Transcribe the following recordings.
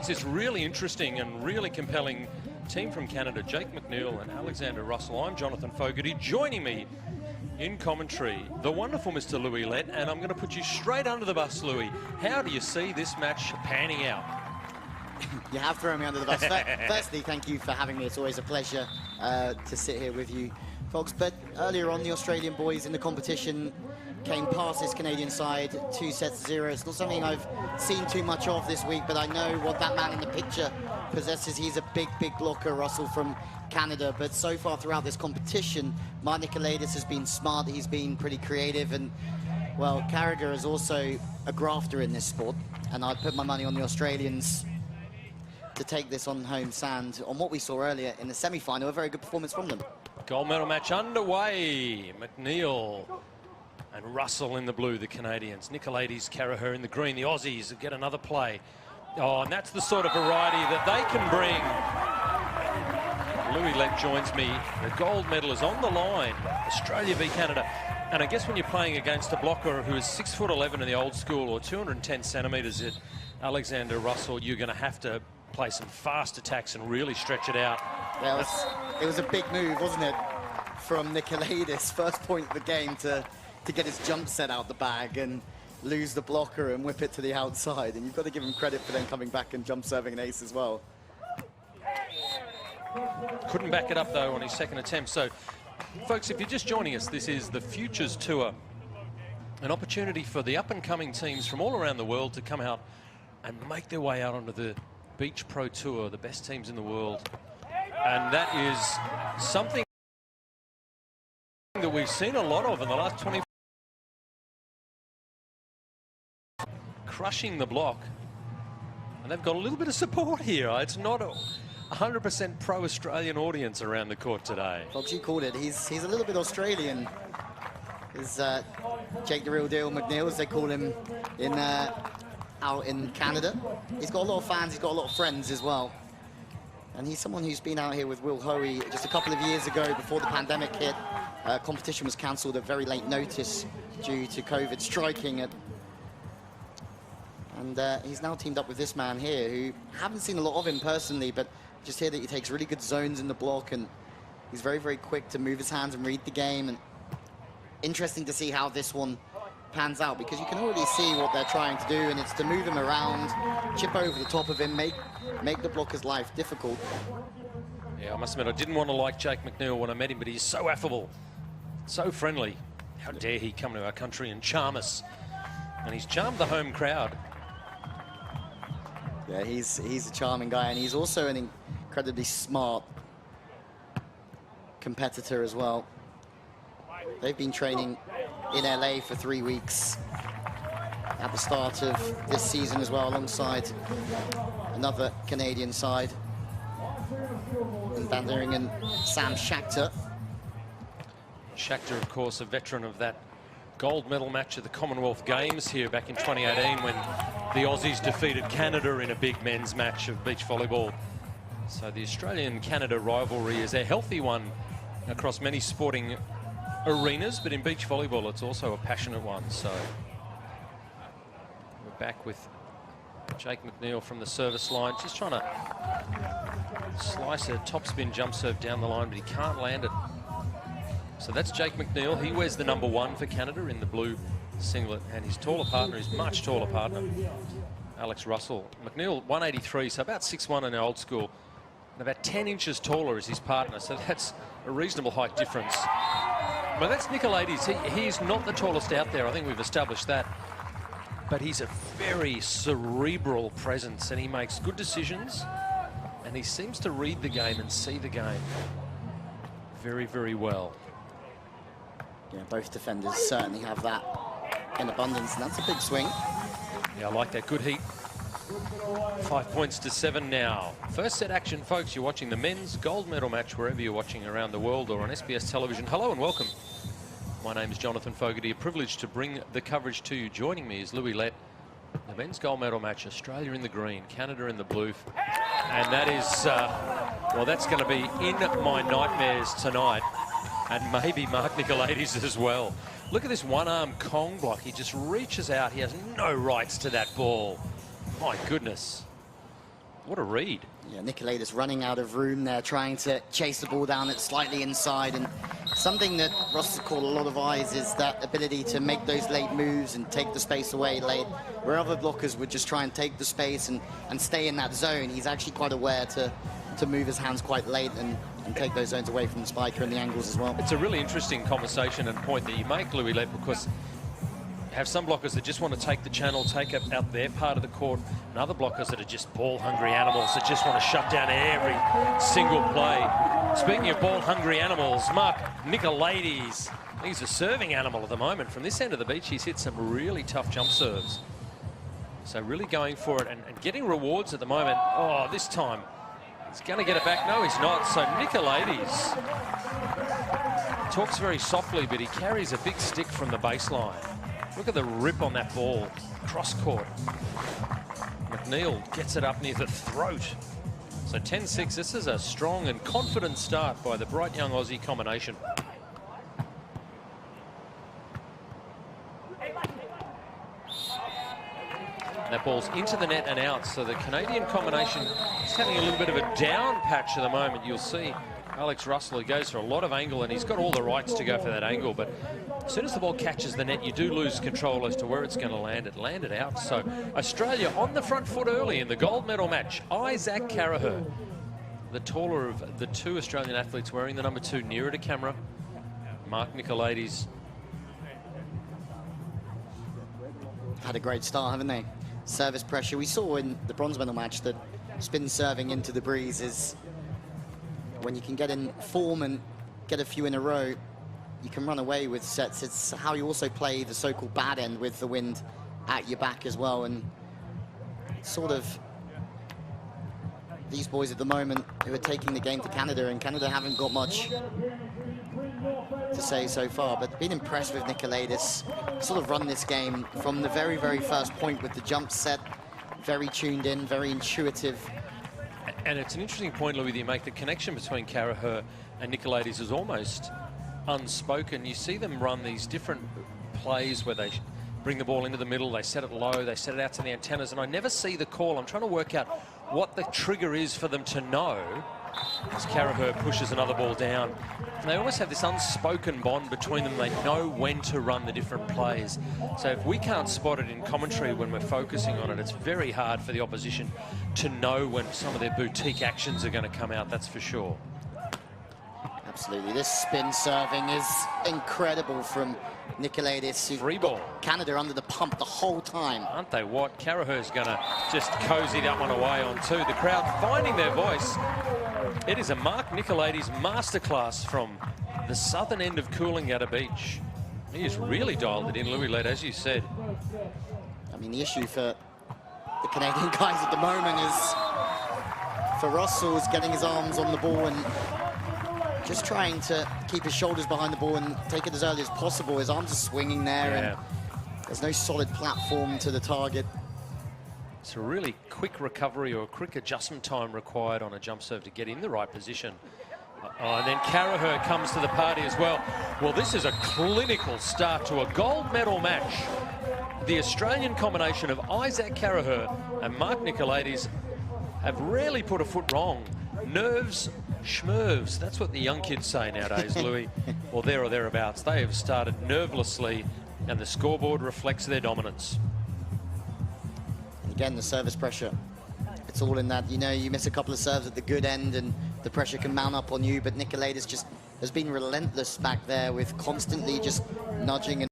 It's this really interesting and really compelling team from Canada, Jake McNeil and Alexander Russell. I'm Jonathan Fogarty. Joining me in commentary, the wonderful Mr. Louis Lett, and I'm going to put you straight under the bus, Louis. How do you see this match panning out? You have thrown me under the bus. Firstly, thank you for having me. It's always a pleasure to sit here with you, folks. But earlier on, the Australian boys in the competition came past this Canadian side 2-0. It's not something I've seen too much of this week, but I know what that man in the picture possesses. He's a big blocker, Russell, from Canada. But so far throughout this competition, my Nicolaidis has been smart. He's been pretty creative. And, well, Carracher is also a grafter in this sport. And I'd put my money on the Australians to take this on home sand on what we saw earlier in the semi-final. A very good performance from them. Gold medal match underway. McNeil and Russell in the blue, the Canadians. Nicolaidis, Carracher in the green. The Aussies get another play. Oh, and that's the sort of variety that they can bring. Louis Lett joins me. The gold medal is on the line. Australia v Canada. And I guess when you're playing against a blocker who is 6'11" in the old school or 210 centimetres at Alexander Russell, you're going to have to play some fast attacks and really stretch it out. Yeah, it was a big move, wasn't it, from Nicolaidis, first point of the game to get his jump set out the bag and lose the blocker and whip it to the outside. And you've got to give him credit for then coming back and jump serving an ace as well. Couldn't back it up, though, on his second attempt. So, folks, if you're just joining us, this is the Futures Tour, an opportunity for the up-and-coming teams from all around the world to come out and make their way out onto the Beach Pro Tour, the best teams in the world. And that is something that we've seen a lot of in the last 20. Crushing the block. And they've got a little bit of support here. It's not a 100% pro-Australian audience around the court today. Fox, you called it. He's a little bit Australian. Is Jake the Real Deal McNeil, as they call him in out in Canada. He's got a lot of fans. He's got a lot of friends as well. And he's someone who's been out here with Will Hoey just a couple of years ago before the pandemic hit. Competition was cancelled at very late notice due to COVID striking it. And he's now teamed up with this man here, who haven't seen a lot of him personally, but just hear that he takes really good zones in the block, and he's very quick to move his hands and read the game. And interesting to see how this one pans out, because you can already see what they're trying to do, and it's to move him around, chip over the top of him, make the blocker's life difficult. Yeah, I must admit, I didn't want to like Jake McNeil when I met him, but he's so affable, so friendly. How dare he come to our country and charm us? And he's charmed the home crowd. Yeah, he's a charming guy, and he's also an incredibly smart competitor as well. They've been training in LA for 3 weeks at the start of this season as well, alongside another Canadian side in Bandering and Sam Schachter. Schachter, of course, a veteran of that gold medal match at the Commonwealth Games here back in 2018 when the Aussies defeated Canada in a big men's match of beach volleyball. So the Australian-Canada rivalry is a healthy one across many sporting arenas, but in beach volleyball it's also a passionate one. So we're back with Jake McNeil from the service line, just trying to slice a topspin jump serve down the line, but he can't land it. So that's Jake McNeil. He wears the #1 for Canada in the blue singlet, and his taller partner is much taller partner, Alex Russell. McNeil 183, so about 6'1" in the old school, and about 10 inches taller is his partner, so that's a reasonable height difference. But that's Nicolaidis. He's not the tallest out there. I think we've established that. But he's a very cerebral presence, and he makes good decisions, and he seems to read the game and see the game very well. Yeah, both defenders certainly have that in abundance, and that's a big swing. Yeah, I like that. Good heat. 5 points to 7 now. First set action, folks. You're watching the men's gold medal match wherever you're watching around the world or on SBS television. Hello and welcome. My name is Jonathan Fogarty. A privilege to bring the coverage to you. Joining me is Louis Lett. The men's gold medal match, Australia in the green, Canada in the blue. And that is, well, that's going to be in my nightmares tonight. And maybe Mark Nicolaidis as well. Look at this one-arm Kong block. He just reaches out. He has no rights to that ball. My goodness. What a read. Yeah, Nicolaidis running out of room there, trying to chase the ball down. It's slightly inside, and something that Ross has caught a lot of eyes is that ability to make those late moves and take the space away late, where other blockers would just try and take the space and stay in that zone. He's actually quite aware to move his hands quite late and take those zones away from the spiker and the angles as well. It's a really interesting conversation and point that you make, Louis Lett, because you have some blockers that just want to take the channel, take out their part of the court, and other blockers that are just ball-hungry animals that just want to shut down every single play. Speaking of ball-hungry animals, Mark Nicholades, he's a serving animal at the moment. From this end of the beach, he's hit some really tough jump serves. So really going for it and getting rewards at the moment. Oh, this time he's going to get it back. No, he's not. So Nicholades talks very softly, but he carries a big stick from the baseline. Look at the rip on that ball, cross court. McNeil gets it up near the throat. So 10-6, this is a strong and confident start by the bright young Aussie combination. And that ball's into the net and out, so the Canadian combination is having a little bit of a down patch at the moment. You'll see Alex Russell, he goes for a lot of angle, and he's got all the rights to go for that angle, but as soon as the ball catches the net, you do lose control as to where it's going to land. It landed out. So Australia on the front foot early in the gold medal match. Isaac Carracher, the taller of the two Australian athletes, wearing the number 2 nearer to camera. Mark Nicolaidis. Had a great start, haven't they? Service pressure. We saw in the bronze medal match that spin serving into the breeze is when you can get in form and get a few in a row, you can run away with sets. It's how you also play the so-called bad end with the wind at your back as well. And sort of these boys at the moment who are taking the game to Canada, and Canada haven't got much to say so far, but been impressed with Nicolaidis. Sort of run this game from the very, very first point with the jump set. Very tuned in, very intuitive. And it's an interesting point, Louis, that you make. The connection between Carracher and Nicolaidis is almost unspoken. You see them run these different plays where they bring the ball into the middle, they set it low, they set it out to the antennas, and I never see the call. I'm trying to work out what the trigger is for them to know as Carracher pushes another ball down. And they almost have this unspoken bond between them. They know when to run the different plays. So if we can't spot it in commentary when we're focusing on it, it's very hard for the opposition to know when some of their boutique actions are going to come out, that's for sure. Absolutely. This spin serving is incredible from Nicolaidis. Free ball. Canada under the pump the whole time. Aren't they what? Carracher's going to just cozy that one away on 2. The crowd finding their voice. It is a Mark Nicolaidis masterclass from the southern end of Coolangatta Beach. He has really dialed it in, Louis Lett, as you said. I mean, the issue for the Canadian guys at the moment is for Russell is getting his arms on the ball and just trying to keep his shoulders behind the ball and take it as early as possible. His arms are swinging there, and there's no solid platform to the target. It's a really quick recovery or a quick adjustment time required on a jump serve to get in the right position. And then Carracher comes to the party as well. Well, this is a clinical start to a gold medal match. The Australian combination of Isaac Carracher and Mark Nicolaidis have rarely put a foot wrong. Nerves, schmerves, that's what the young kids say nowadays, Louis, or there or thereabouts. They have started nervelessly, and the scoreboard reflects their dominance. And again, the service pressure. It's all in that, you know, you miss a couple of serves at the good end and the pressure can mount up on you, but Nicolaidis just has been relentless back there with constantly just nudging. And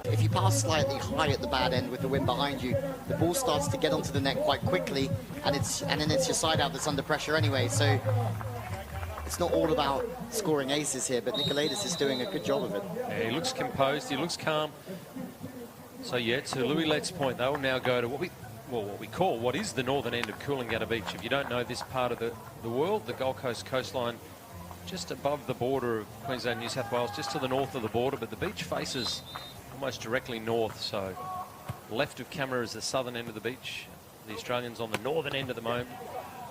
if you pass slightly high at the bad end with the wind behind you, the ball starts to get onto the net quite quickly, and then it's your side out that's under pressure anyway. So it's not all about scoring aces here, but Nicolaidis is doing a good job of it. Yeah, he looks composed, he looks calm. So yeah, to Louis Lett's point, they will now go to what is the northern end of Coolangatta Beach. If you don't know this part of the world, the Gold Coast coastline, just above the border of Queensland, New South Wales, just to the north of the border, but the beach faces almost directly north, so left of camera is the southern end of the beach. The Australians on the northern end at the moment.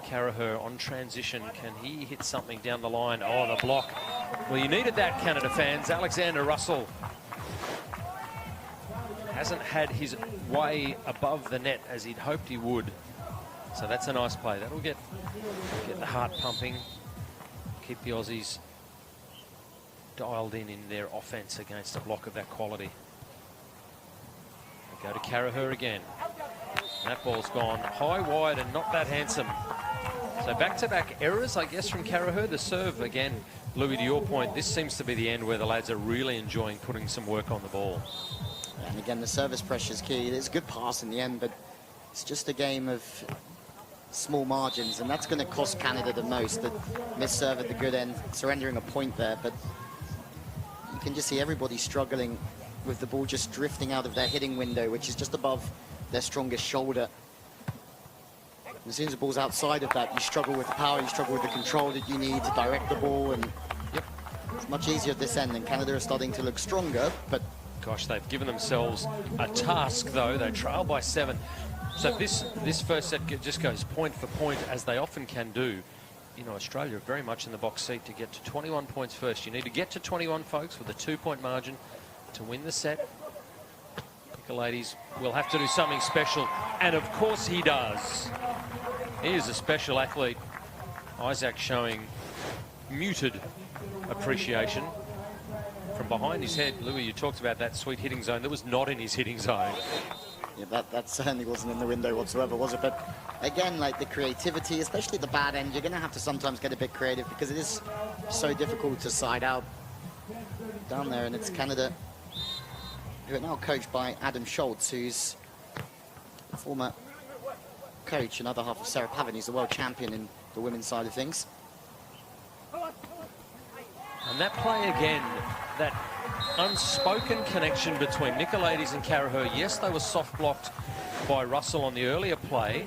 Carracher on transition, can he hit something down the line? Oh, the block. Well, you needed that, Canada fans. Alexander Russell hasn't had his way above the net as he'd hoped he would. So that's a nice play. That'll get the heart pumping, keep the Aussies dialed in their offence against a block of that quality. They go to Carracher again. And that ball's gone high, wide, and not that handsome. So back-to-back errors, I guess, from Carracher. The serve, again, Louis, to your point, this seems to be the end where the lads are really enjoying putting some work on the ball. And again, the service pressure is key. It's a good pass in the end, but it's just a game of small margins, and that's going to cost Canada the most. The miss serve at the good end, surrendering a point there, but you can just see everybody struggling with the ball just drifting out of their hitting window, which is just above their strongest shoulder. As soon as the ball's outside of that, you struggle with the power, you struggle with the control that you need to direct the ball, and yep, it's much easier at this end, and Canada are starting to look stronger, but gosh, they've given themselves a task, though. They trail by 7. So this first set just goes point for point, as they often can do. You know, Australia are very much in the box seat to get to 21 points first. You need to get to 21, folks, with a 2-point margin to win the set. Nicolaidis will have to do something special, and of course he does. He is a special athlete. Isaac showing muted appreciation from behind his head. Louis, you talked about that sweet hitting zone. That was not in his hitting zone. Yeah, that certainly wasn't in the window whatsoever, was it? But again, like the creativity, especially at the bad end, you're going to have to sometimes get a bit creative because it is so difficult to side out down there. And it's Canada, who are now coached by Adam Schultz, who's a former coach, another half of Sarah Pavin. He's the world champion in the women's side of things. And that play again, that unspoken connection between Nicolaidis and Carracher. Yes, they were soft blocked by Russell on the earlier play.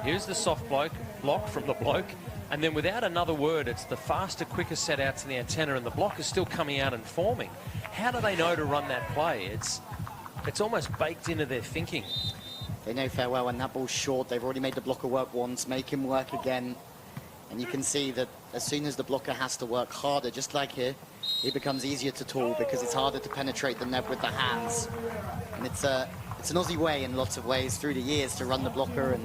Here's the soft block from the bloke. And then without another word, it's the faster, quicker set out to the antenna, and the block is still coming out and forming. How do they know to run that play? It's almost baked into their thinking. They know fair well when that ball's short. They've already made the blocker work once, make him work again. And you can see that as soon as the blocker has to work harder, just like here, it becomes easier to tool because it's harder to penetrate the net with the hands. And it's an Aussie way in lots of ways through the years to run the blocker, and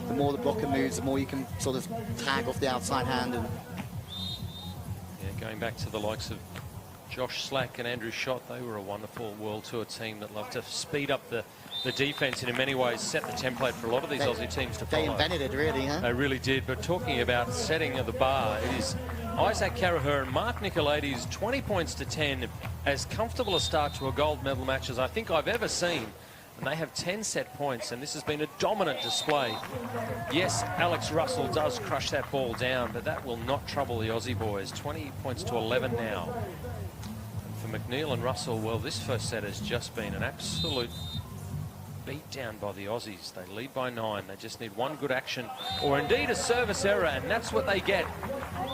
the more the blocker moves, the more you can sort of tag off the outside hand. And yeah, going back to the likes of Josh Slack and Andrew Schott, they were a wonderful World Tour team that loved to speed up the defence and in many ways set the template for a lot of these Aussie teams to follow. They invented it, really, huh? They really did. But talking about setting of the bar, it is Isaac Carracher and Mark Nicolaidis, 20 points to 10, as comfortable a start to a gold medal match as I think I've ever seen. And they have 10 set points, and this has been a dominant display. Yes, Alex Russell does crush that ball down, but that will not trouble the Aussie boys. 20 points to 11 now. And for McNeil and Russell, well, this first set has just been an absolute beat down by the Aussies. They lead by 9. They just need one good action, or indeed a service error, and that's what they get.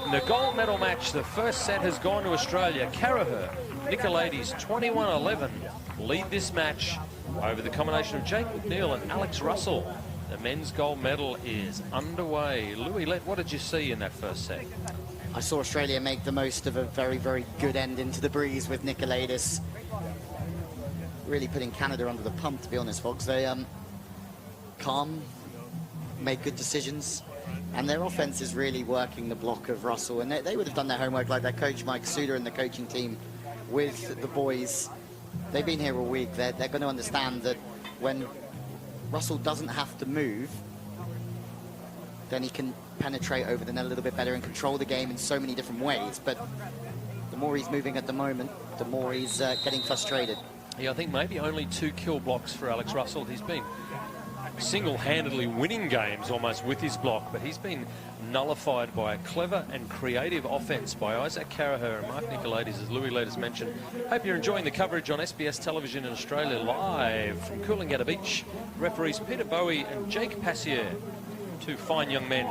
In the gold medal match, the first set has gone to Australia. Carracher, Nicolaidis, 21-11, lead this match over the combination of Jake McNeil and Alex Russell. The men's gold medal is underway. Louis, what did you see in that first set? I saw Australia make the most of a very, very good end into the breeze with Nicolaidis. Really putting Canada under the pump, to be honest, folks. They calm, make good decisions, and their offense is really working the block of Russell. And they would have done their homework, like their coach Mike Suter and the coaching team with the boys. They've been here all week. They're going to understand that when Russell doesn't have to move, then he can penetrate over the net a little bit better and control the game in so many different ways. But the more he's moving at the moment, the more he's getting frustrated. Yeah, I think maybe only 2 kill blocks for Alex Russell. He's been single-handedly winning games almost with his block, but he's been nullified by a clever and creative offence by Isaac Carracher and Mark Nicolaidis, as Louis Letters mentioned. Hope you're enjoying the coverage on SBS television in Australia, live from Coolangatta Beach. Referees Peter Bowie and Jake Passier, 2 fine young men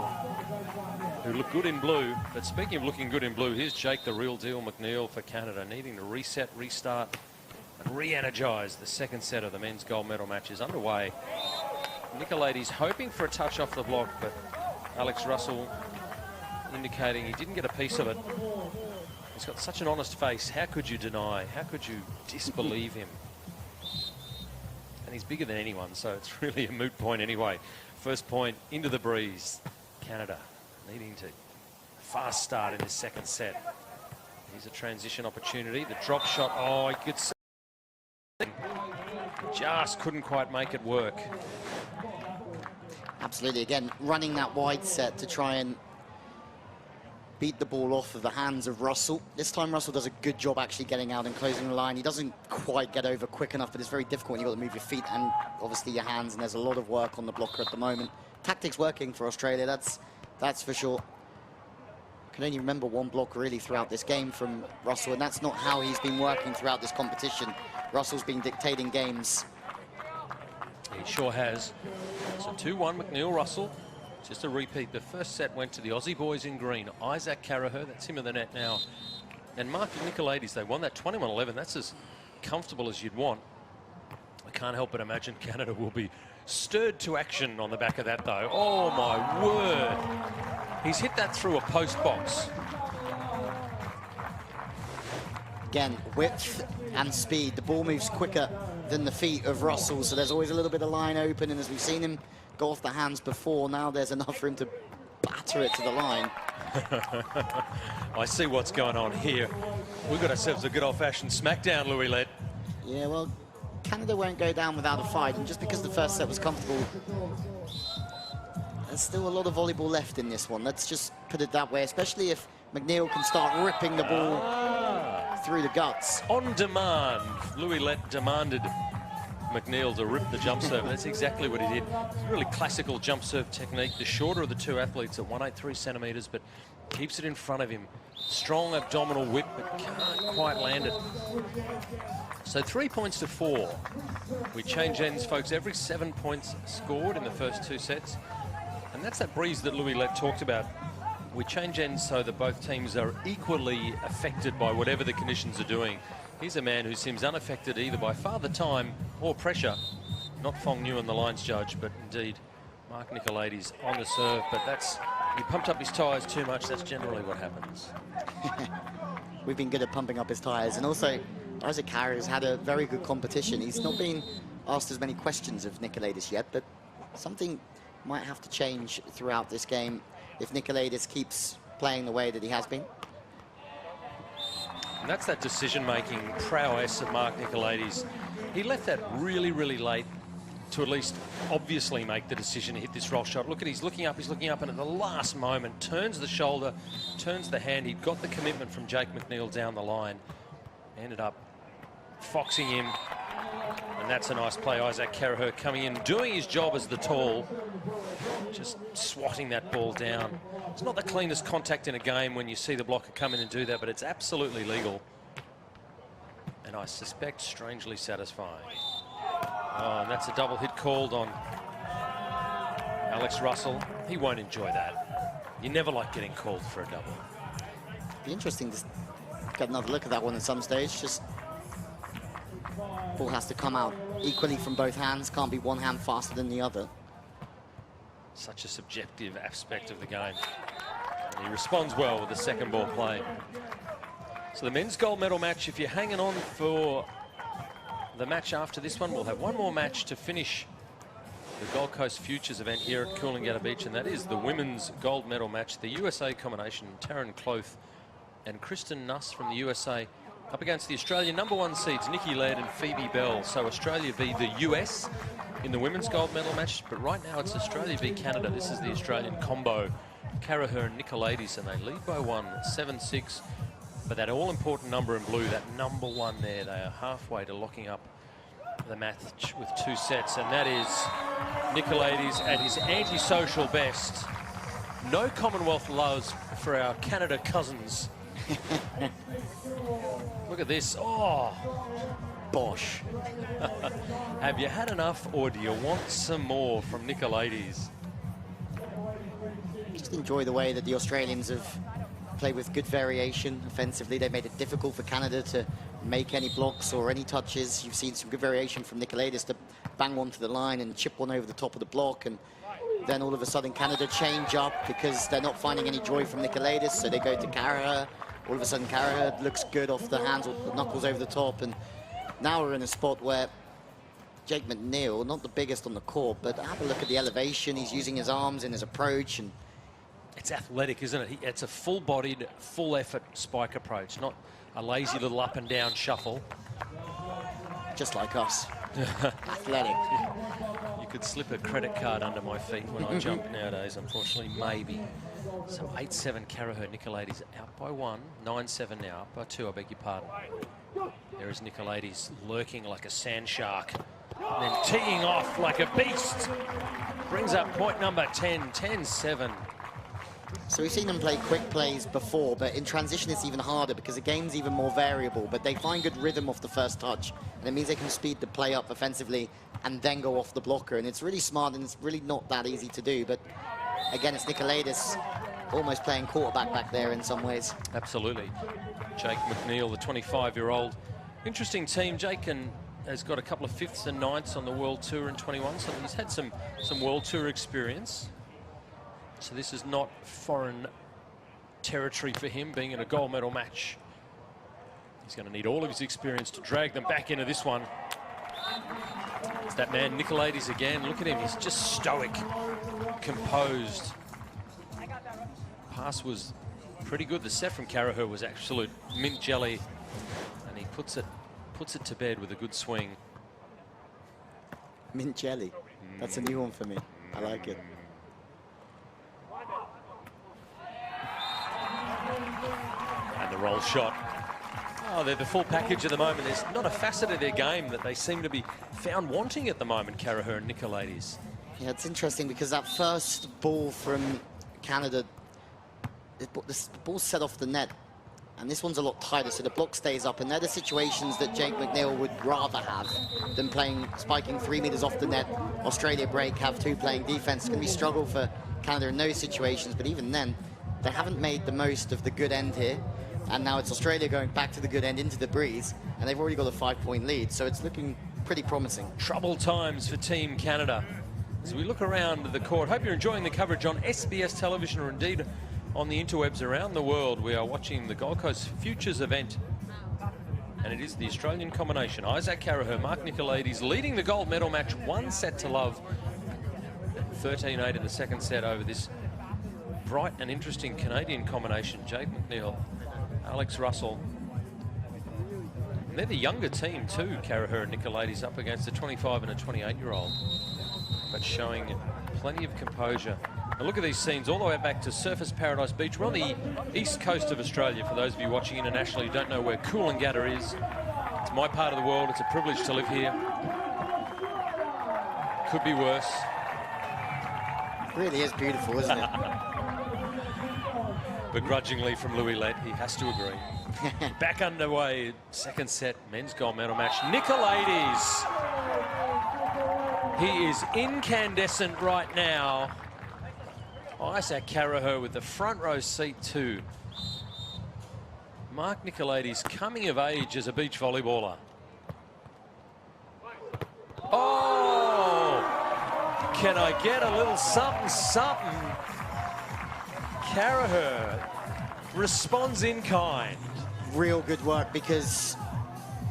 who look good in blue. But speaking of looking good in blue, here's Jake, the real deal McNeil for Canada, needing to reset, restart, and re-energise. The second set of the men's gold medal match is underway. Nicolaidis hoping for a touch off the block, but Alex Russell indicating he didn't get a piece of it. He's got such an honest face. How could you deny? How could you disbelieve him? And he's bigger than anyone, so it's really a moot point anyway. First point into the breeze. Canada needing to fast start in this second set. Here's a transition opportunity. The drop shot. Oh, he could see. Just couldn't quite make it work. Absolutely. Again, running that wide set to try and beat the ball off of the hands of Russell. This time Russell does a good job actually getting out and closing the line. He doesn't quite get over quick enough, but it's very difficult when you've got to move your feet and obviously your hands, and there's a lot of work on the blocker at the moment. Tactics working for Australia, that's for sure. I can only remember one block really throughout this game from Russell, and that's not how he's been working throughout this competition. Russell's been dictating games. He sure has. So 2-1 McNeil Russell. Just a repeat, the first set went to the Aussie boys in green. Isaac Carracher, that's him in the net now. And Mark Nicolaidis, they won that 21-11. That's as comfortable as you'd want. I can't help but imagine Canada will be stirred to action on the back of that, though. Oh, my word. He's hit that through a post box. Again, width and speed. The ball moves quicker than the feet of Russell, so there's always a little bit of line open, and as we've seen him go off the hands before, now there's enough for him to batter it to the line. I see what's going on here. We've got ourselves a good old-fashioned smackdown, Louis-led. Yeah, well, Canada won't go down without a fight, and just because the first set was comfortable, there's still a lot of volleyball left in this one. Let's just put it that way, especially if McNeil can start ripping the ball through the guts. On demand, Louis-led demanded McNeil to rip the jump serve. That's exactly what he did. Really classical jump serve technique. The shorter of the two athletes at 183 centimetres, but keeps it in front of him. Strong abdominal whip, but can't quite land it. So 3 points to 4. We change ends, folks. Every 7 points scored in the first two sets. And that's that breeze that Louis-led talked about. We change ends so that both teams are equally affected by whatever the conditions are doing. He's a man who seems unaffected either by father time or pressure. Not Fong Nguyen, the lines judge, but indeed Mark Nicolaidis on the serve. But that's, he pumped up his tyres too much. That's generally what happens. We've been good at pumping up his tyres. And also, Isaac Carracher has had a very good competition. He's not been asked as many questions of Nicolaidis yet, but something might have to change throughout this game if Nicolaidis keeps playing the way that he has been. And that's that decision-making prowess of Mark Nicolaidis. He left that really, really late to at least obviously make the decision to hit this roll shot. Look at, he's looking up, and at the last moment, turns the shoulder, turns the hand. He'd got the commitment from Jake McNeil down the line. Ended up foxing him. And that's a nice play. Isaac Carracher coming in, doing his job as the tall. Just swatting that ball down. It's not the cleanest contact in a game when you see the blocker come in and do that, but it's absolutely legal. And I suspect strangely satisfying. Oh, and that's a double hit called on Alex Russell. He won't enjoy that. You never like getting called for a double. Be interesting to get another look at that one at some stage. Just ball has to come out equally from both hands. Can't be one hand faster than the other. Such a subjective aspect of the game. And he responds well with the second ball play. So the men's gold medal match, if you're hanging on for the match after this one, we'll have one more match to finish the Gold Coast Futures event here at Coolangatta Beach, and that is the women's gold medal match. The USA combination, Taryn Cloth and Kristen Nuss from the USA, up against the Australian #1 seeds, Nicolaidis and Phoebe Bell. So Australia v the US in the women's gold medal match, but right now it's Australia v Canada. This is the Australian combo, Carracher and Nicolaidis, and they lead by 1, 7-6. But that all-important number in blue, that #1 there, they are halfway to locking up the match with 2 sets, and that is Nicolaidis at his antisocial best. No Commonwealth loves for our Canada cousins. Look at this. Oh, bosh. Have you had enough, or do you want some more from Nicolaidis? Just enjoy the way that the Australians have played with good variation offensively. They made it difficult for Canada to make any blocks or any touches. You've seen some good variation from Nicolaidis to bang one to the line and chip one over the top of the block, and then all of a sudden Canada change up because they're not finding any joy from Nicolaidis, so they go to Carracher. All of a sudden Carracher looks good off the hands or the knuckles over the top, and now we're in a spot where Jake McNeil, not the biggest on the court, but have a look at the elevation. He's using his arms in his approach, and it's athletic, isn't it? It's a full-bodied, full-effort spike approach, not a lazy little up and down shuffle. Just like us. Athletic. You could slip a credit card under my feet when I jump nowadays, unfortunately, maybe. So 8-7 Carracher, Nicolaidis out by 1, 9-7 now, up by 2, I beg your pardon. There is Nicolaidis lurking like a sand shark, and then teeing off like a beast. Brings up point number 10, 10-7. So we've seen them play quick plays before, but in transition it's even harder because the game's even more variable, but they find good rhythm off the first touch, and it means they can speed the play up offensively and then go off the blocker, and it's really smart and it's really not that easy to do. But again, it's Nicolaidis almost playing quarterback back there in some ways. Absolutely. Jake McNeil, the 25-year-old. Interesting team. Jake has got a couple of 5ths and 9ths on the World Tour in 21, so he's had some World Tour experience. So this is not foreign territory for him, being in a gold medal match. He's going to need all of his experience to drag them back into this one. It's that man, Nicolaidis again. Look at him, he's just stoic, composed. Pass was pretty good. The set from Carracher was absolute mint jelly, and he puts it to bed with a good swing. Mint jelly. That's a new one for me. I like it. And the roll shot. Oh, they're the full package at the moment. There's not a facet of their game that they seem to be found wanting at the moment, Carracher and Nicolaidis. Yeah, it's interesting because that first ball from Canada, the ball set off the net, and this one's a lot tighter, so the block stays up, and they're the situations that Jake McNeil would rather have than spiking 3 meters off the net. Australia break, have 2 playing defense. It's going to be a struggle for Canada in those situations, but even then, they haven't made the most of the good end here, and now it's Australia going back to the good end into the breeze, and they've already got a 5-point lead, so it's looking pretty promising. Troubled times for Team Canada. As we look around the court, hope you're enjoying the coverage on SBS television, or indeed on the interwebs around the world. We are watching the Gold Coast Futures event, and it is the Australian combination. Isaac Carracher, Mark Nicolaidis leading the gold medal match, 1-0. 13-8 in the second set over this bright and interesting Canadian combination. Jake McNeil, Alex Russell. And they're the younger team too, Carracher and Nicolaidis, up against a 25 and a 28-year-old, but showing plenty of composure. Now look at these scenes all the way back to Surfers Paradise Beach. We're on the east coast of Australia, for those of you watching internationally who don't know where Coolangatta is. It's my part of the world. It's a privilege to live here. Could be worse. It really is beautiful, isn't it? Begrudgingly from Louis Lett, he has to agree. Back underway, second set, men's gold medal match. Nicolaidis. He is incandescent right now. Isaac Carracher with the front row seat too. Mark Nicolaidis coming of age as a beach volleyballer. Oh! Can I get a little something, something? Carracher responds in kind. Real good work, because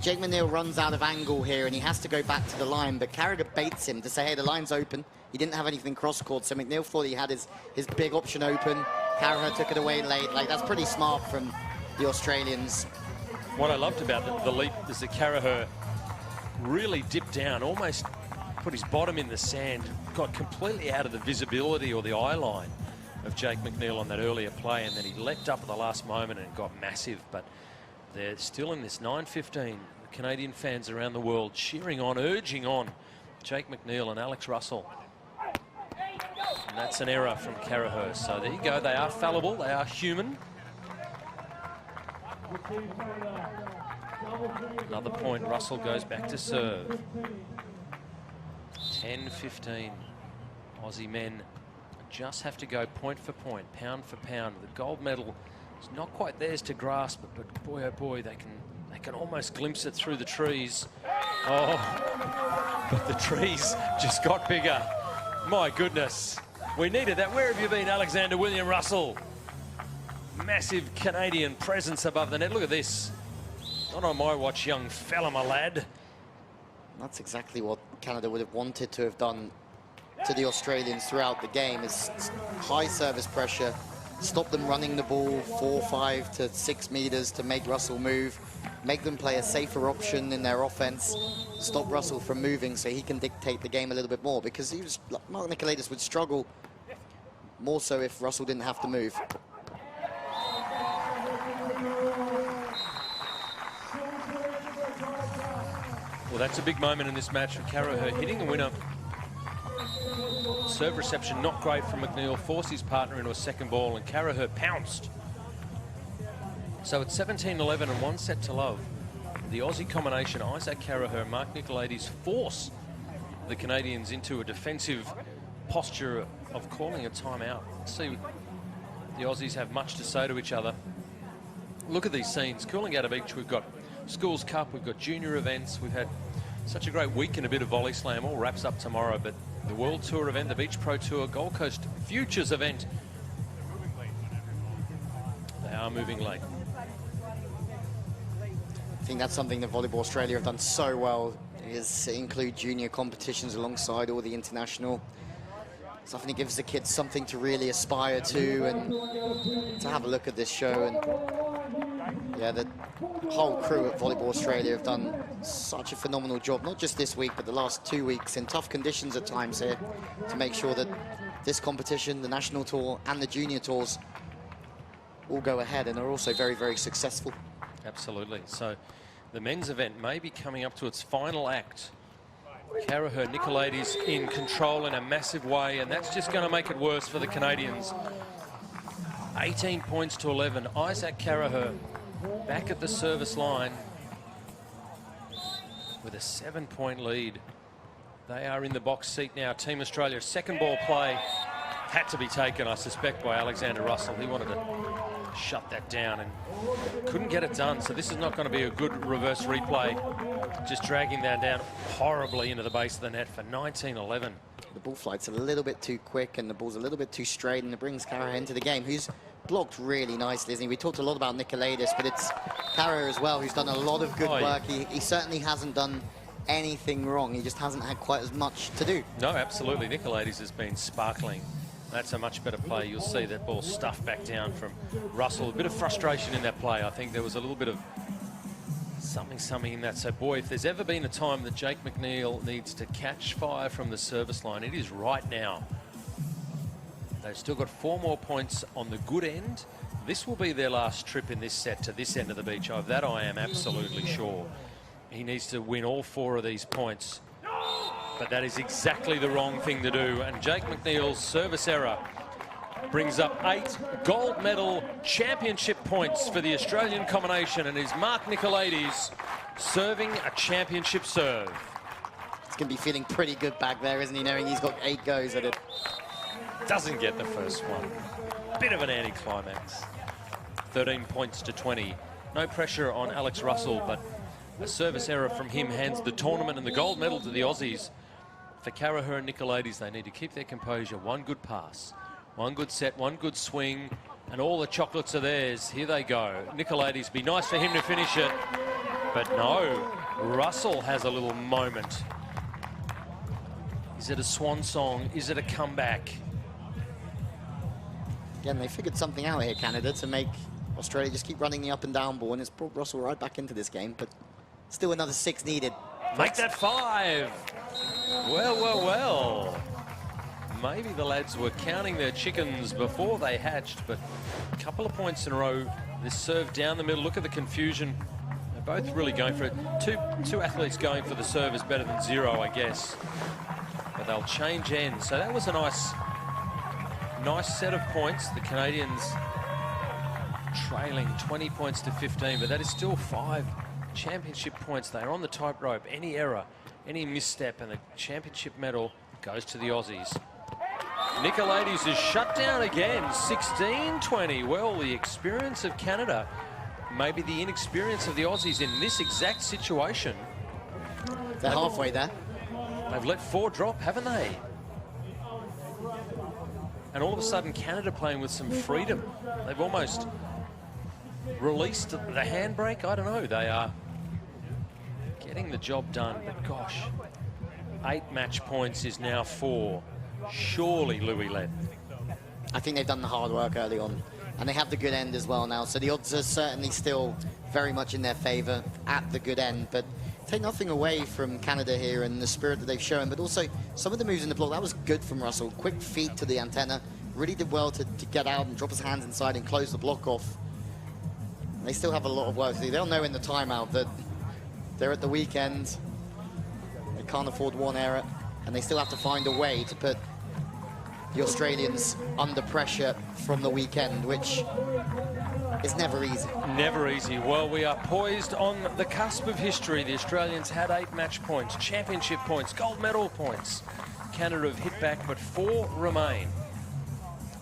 Jake McNeil runs out of angle here and he has to go back to the line, but Carracher baits him to say, hey, the line's open. He didn't have anything cross-court, so McNeil thought he had his big option open. Carracher took it away late. Like, that's pretty smart from the Australians. What I loved about the leap is that Carracher really dipped down, almost put his bottom in the sand, got completely out of the visibility or the eye line of Jake McNeil on that earlier play, and then he leapt up at the last moment and got massive. But they're still in this 9-15. The Canadian fans around the world cheering on, urging on Jake McNeil and Alex Russell. And that's an error from Carracher. So there you go. They are fallible. They are human. Another point. Russell goes back to serve. 10-15. Aussie men just have to go point for point, pound for pound. The gold medal is not quite theirs to grasp, but boy, oh boy, they can almost glimpse it through the trees. Oh, but the trees just got bigger. My goodness, we needed that. Where have you been, Alexander William Russell? Massive Canadian presence above the net. Look at this. Not on my watch, young fella, my lad. That's exactly what Canada would have wanted to have done to the Australians throughout the game, is high service pressure, stop them running the ball 4, 5 to 6 meters to make Russell move, make them play a safer option in their offense, stop Russell from moving so he can dictate the game a little bit more, because Mark Nicolaidis would struggle more so if Russell didn't have to move. Well, that's a big moment in this match for Carracher, hitting a winner. Serve reception not great from Mcneil, forced his partner into a second ball, and Carracher pounced. So it's 17-11 and 1 set to love. The Aussie combination, Isaac Carracher and Mark Nicolaidis, force the Canadians into a defensive posture of calling a timeout. Let's see, the Aussies have much to say to each other. Look at these scenes. Coolangatta Beach, we've got Schools Cup, we've got junior events, we've had such a great week and a bit of volley slam. All wraps up tomorrow, but the World Tour event, the Beach Pro Tour, Gold Coast Futures event. They are moving late. I think that's something that Volleyball Australia have done so well, is include junior competitions alongside all the international. So I think it gives the kids something to really aspire to, and to have a look at this show. And yeah, the whole crew at Volleyball Australia have done such a phenomenal job, not just this week, but the last 2 weeks in tough conditions at times here, to make sure that this competition, the national tour and the junior tours, all go ahead and are also very, very successful. Absolutely. So the men's event may be coming up to its final act. Carracher, Nicolaidis in control in a massive way, and that's just going to make it worse for the Canadians. 18 points to 11. Isaac Carracher back at the service line with a 7-point lead. They are in the box seat now. Team Australia, second ball play had to be taken, I suspect, by Alexander Russell. He wanted to shut that down and couldn't get it done. So this is not going to be a good reverse replay. Just dragging that down horribly into the base of the net for 19-11. The ball flight's a little bit too quick and the ball's a little bit too straight, and it brings Carracher into the game, who's blocked really nicely, isn't he? We talked a lot about Nicolaidis, but it's Carracher as well, who's done a lot of good work. He certainly hasn't done anything wrong. He just hasn't had quite as much to do. No, absolutely. Nicolaidis has been sparkling. That's a much better play. You'll see that ball stuffed back down from Russell. A bit of frustration in that play. I think there was a little bit of something in that. So, boy, if there's ever been a time that Jake McNeil needs to catch fire from the service line, it is right now. They've still got 4 more points on the good end. This will be their last trip in this set to this end of the beach. Of that I am absolutely sure. He needs to win all 4 of these points. But that is exactly the wrong thing to do. And Jake McNeil's service error brings up 8 gold medal championship points for the Australian combination, and is Mark Nicolaidis serving a championship serve. He's going to be feeling pretty good back there, isn't he, knowing he's got 8 goes at it. Doesn't get the first one. Bit of an anticlimax. 13 points to 20. No pressure on Alex Russell, but a service error from him hands the tournament and the gold medal to the Aussies. For Carracher and Nicolaidis, they need to keep their composure. One good pass, one good set, one good swing, and all the chocolates are theirs. Here they go. Nicolaidis, be nice for him to finish it. But no, Russell has a little moment. Is it a swan song? Is it a comeback? Again, they figured something out here, Canada, to make Australia just keep running the up and down ball, and it's brought Russell right back into this game, but still another 6 needed. Make that 5. Well. Maybe the lads were counting their chickens before they hatched, but a couple of points in a row. This serve down the middle. Look at the confusion. They're both really going for it. Two athletes going for the serve is better than 0, I guess. But they'll change ends. So that was a nice set of points. The Canadians trailing 20 points to 15, but that is still 5 championship points. They're on the tightrope. Any error, any misstep, and the championship medal goes to the Aussies. Nicolaidis is shut down again, 16-20. Well, the experience of Canada, maybe the inexperience of the Aussies in this exact situation. They're halfway there. They've let 4 drop, haven't they? And all of a sudden, Canada playing with some freedom. They've almost released the handbrake. I don't know. They are getting the job done, but gosh, 8 match points is now 4. Surely Louis led. I think they've done the hard work early on, and they have the good end as well now, so the odds are certainly still very much in their favour at the good end, but take nothing away from Canada here and the spirit that they've shown, but also some of the moves in the block, that was good from Russell. Quick feet to the antenna, really did well to get out and drop his hands inside and close the block off. And they still have a lot of work to do. They'll know in the timeout that they're at the weekend, they can't afford one error, and they still have to find a way to put the Australians under pressure from the weekend, which is never easy. Never easy. Well, we are poised on the cusp of history. The Australians had 8 match points, championship points, gold medal points. Canada have hit back, but 4 remain.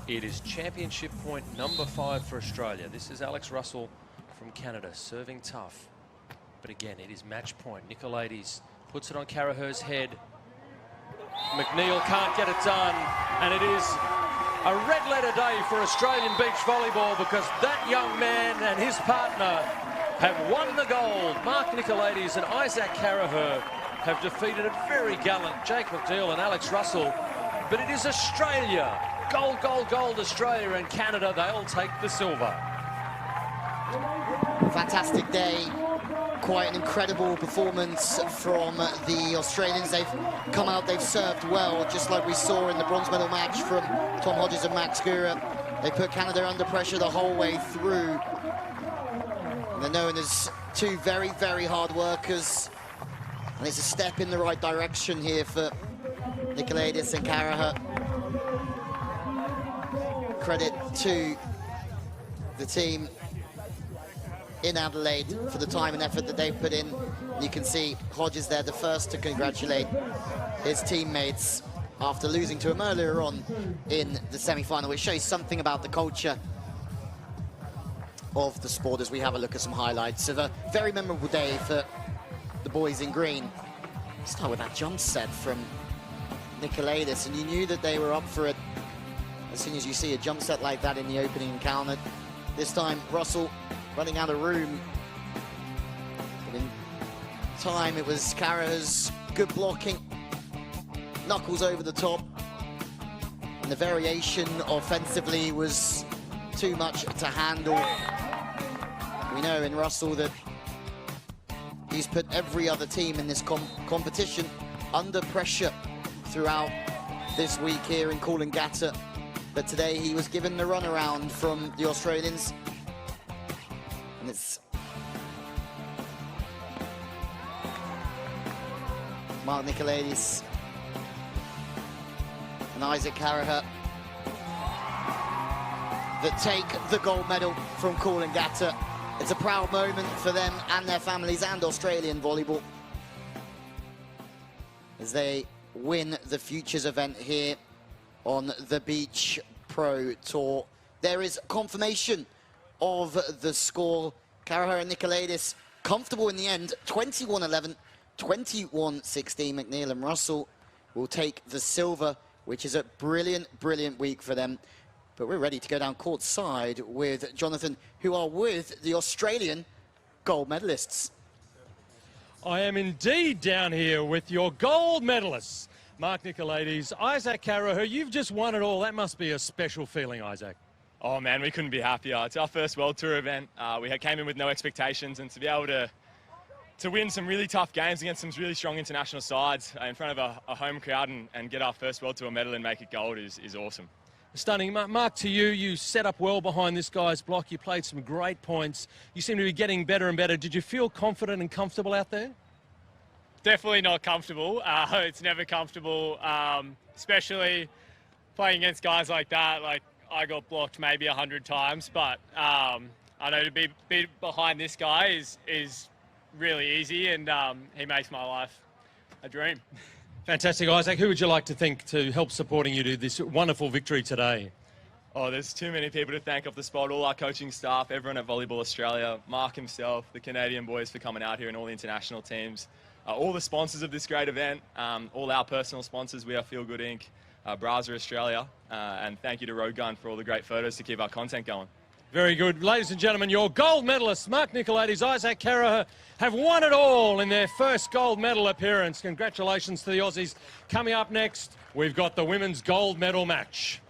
It is championship point number 5 for Australia. This is Alex Russell from Canada, serving tough. But again, it is match point. Nicolaidis puts it on Carracher's head. McNeil can't get it done, and it is a red-letter day for Australian beach volleyball because that young man and his partner have won the gold. Mark Nicolaidis and Isaac Carracher have defeated a very gallant Jake McNeil and Alex Russell, but it is Australia. Gold, gold, gold, Australia and Canada, they'll take the silver. Fantastic day. Quite an incredible performance from the Australians. They've come out, they've served well, just like we saw in the bronze medal match from Tom Hodges and Max Gura. They put Canada under pressure the whole way through. And they're known as 2 very, very hard workers. And it's a step in the right direction here for Nicolaidis and Carracher. Credit to the team in Adelaide for the time and effort that they've put in. You can see Hodges there, the first to congratulate his teammates after losing to him earlier on in the semi-final, which shows something about the culture of the sport as we have a look at some highlights of a very memorable day for the boys in green. Start with that jump set from Nicolaidis, and you knew that they were up for it as soon as you see a jump set like that in the opening encounter. This time, Russell running out of room. But in time, it was Carracher's good blocking. Knuckles over the top. And the variation offensively was too much to handle. We know in Russell that he's put every other team in this competition under pressure throughout this week here in Coolangatta. But today he was given the runaround from the Australians. And it's Mark Nicolaidis and Isaac Carracher that take the gold medal from Coolangatta. It's a proud moment for them and their families and Australian volleyball as they win the Futures event here on the Beach Pro Tour. There is confirmation of the score. Carracher and Nicolaidis comfortable in the end, 21-11, 21-16. McNeil and Russell will take the silver, which is a brilliant, brilliant week for them. But we're ready to go down court side with Jonathan, who are with the Australian gold medalists. I am indeed down here with your gold medalists, Mark Nicolaidis, Isaac Carracher. You've just won it all. That must be a special feeling, Isaac. Oh man, we couldn't be happier. It's our first World Tour event. We came in with no expectations, and to be able to win some really tough games against some really strong international sides in front of a home crowd and get our first World Tour medal and make it gold is awesome. Stunning. Mark, to you, you set up well behind this guy's block. You played some great points. You seem to be getting better and better. Did you feel confident and comfortable out there? Definitely not comfortable. It's never comfortable, especially playing against guys like that. Like, I got blocked maybe 100 times, but I know to be behind this guy is really easy, and he makes my life a dream. Fantastic, Isaac. Who would you like to thank to help supporting you to this wonderful victory today? Oh, there's too many people to thank off the spot. All our coaching staff, everyone at Volleyball Australia, Mark himself, the Canadian boys for coming out here, and all the international teams. All the sponsors of this great event, all our personal sponsors. We are Feel Good Inc., Braza Australia, and thank you to Road Gun for all the great photos to keep our content going. Very good. Ladies and gentlemen, your gold medalists, Mark Nicolaidis, Isaac Carracher, have won it all in their first gold medal appearance. Congratulations to the Aussies. Coming up next, we've got the women's gold medal match.